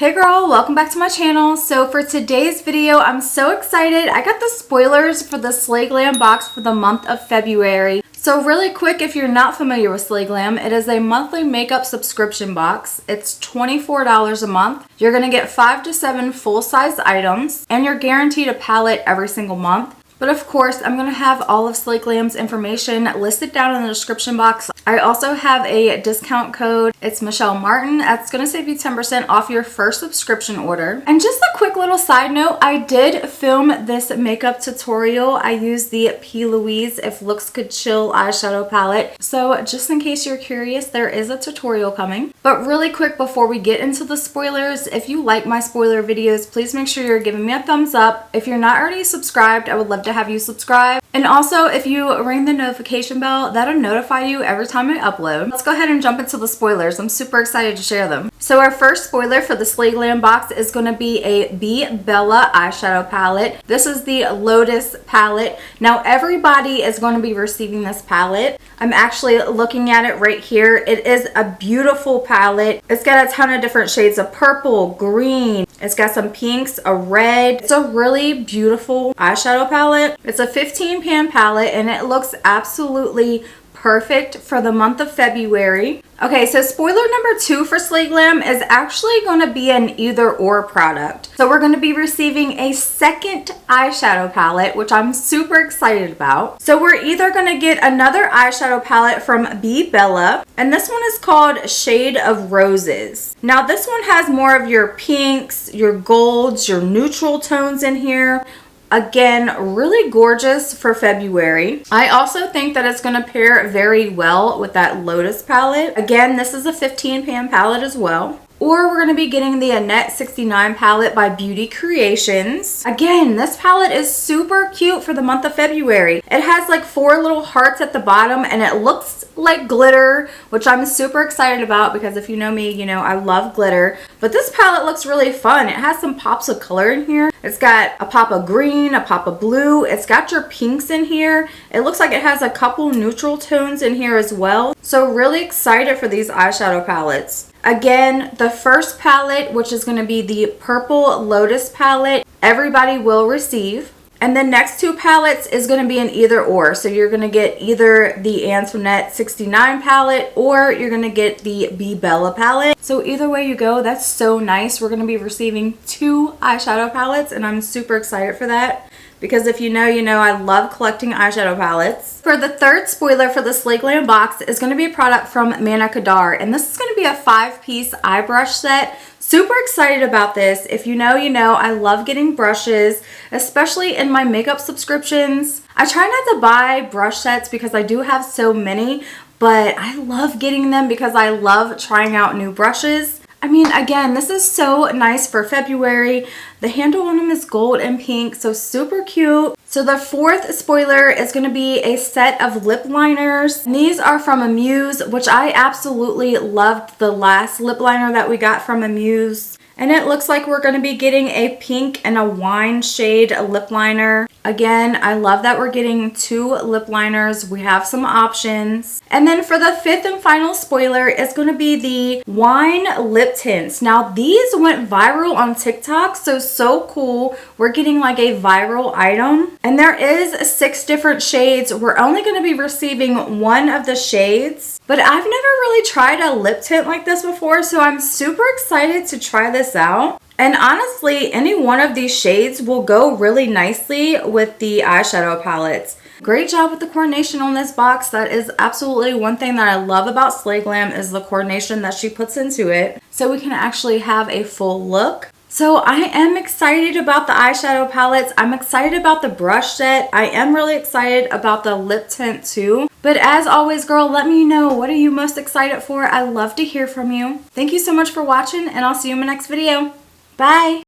Hey girl, welcome back to my channel. So for today's video, I'm so excited. I got the spoilers for the Slay Glam box for the month of February. So really quick, if you're not familiar with Slay Glam, it is a monthly makeup subscription box. It's $24 a month. You're gonna get 5 to 7 full-size items, and you're guaranteed a palette every single month. But of course, I'm going to have all of Slay Glam's information listed down in the description box. I also have a discount code. It's Michelle Martin. That's going to save you 10% off your first subscription order. And just a quick little side note, I did film this makeup tutorial. I used the P. Louise If Looks Could Chill eyeshadow palette. So just in case you're curious, there is a tutorial coming. But really quick before we get into the spoilers, if you like my spoiler videos, please make sure you're giving me a thumbs up. If you're not already subscribed, I would love to have you subscribe. And also, if you ring the notification bell, that'll notify you every time I upload. Let's go ahead and jump into the spoilers. I'm super excited to share them. So our first spoiler for the Slay Glam box is going to be a Be Bella eyeshadow palette. This is the Lotus palette. Now everybody is going to be receiving this palette. I'm actually looking at it right here. It is a beautiful palette. It's got a ton of different shades of purple, green. It's got some pinks, a red. It's a really beautiful eyeshadow palette. It's a 15 pan palette and it looks absolutely perfect for the month of February. Okay, so spoiler number 2 for Slay Glam is actually going to be an either or product. So we're going to be receiving a second eyeshadow palette, which I'm super excited about. So we're either going to get another eyeshadow palette from Be Bella, and this one is called Shade of Roses. Now this one has more of your pinks, your golds, your neutral tones in here. Again, really gorgeous for February. I also think that it's going to pair very well with that Lotus palette. Again, this is a 15 pan palette as well. Or we're going to be getting the Annette 69 palette by Beauty Creations. Again, this palette is super cute for the month of February. It has like 4 little hearts at the bottom and it looks like glitter, which I'm super excited about because if you know me, you know I love glitter. But this palette looks really fun. It has some pops of color in here. It's got a pop of green, a pop of blue. It's got your pinks in here. It looks like it has a couple neutral tones in here as well. So really excited for these eyeshadow palettes. Again, the first palette, which is going to be the Purple Lotus palette, everybody will receive. And the next 2 palettes is going to be an either or. So you're going to get either the Annette 69 palette or you're going to get the Be Bella palette. So either way you go, that's so nice. We're going to be receiving 2 eyeshadow palettes and I'm super excited for that. Because if you know, you know I love collecting eyeshadow palettes. For the third spoiler for the Slay Glam box is going to be a product from Manna Kadar. And this is going to be a 5-piece eye brush set. Super excited about this. If you know, you know I love getting brushes, especially in my makeup subscriptions. I try not to buy brush sets because I do have so many, but I love getting them because I love trying out new brushes. I mean, again, this is so nice for February. The handle on them is gold and pink, so super cute. So the fourth spoiler is going to be a set of lip liners. And these are from Amuse, which I absolutely loved the last lip liner that we got from Amuse. And it looks like we're going to be getting a pink and a wine shade lip liner. Again, I love that we're getting 2 lip liners. We have some options. And then for the 5th and final spoiler is going to be the wine lip tints. Now these went viral on TikTok, so cool. We're getting like a viral item. And there is 6 different shades. We're only going to be receiving 1 of the shades. But I've never really tried a lip tint like this before, so I'm super excited to try this out. And honestly, any one of these shades will go really nicely with the eyeshadow palettes. Great job with the coordination on this box. That is absolutely one thing that I love about Slay Glam is the coordination that she puts into it. So we can actually have a full look. So I am excited about the eyeshadow palettes. I'm excited about the brush set. I am really excited about the lip tint too. But as always, girl, let me know, what are you most excited for? I love to hear from you. Thank you so much for watching and I'll see you in my next video. Bye.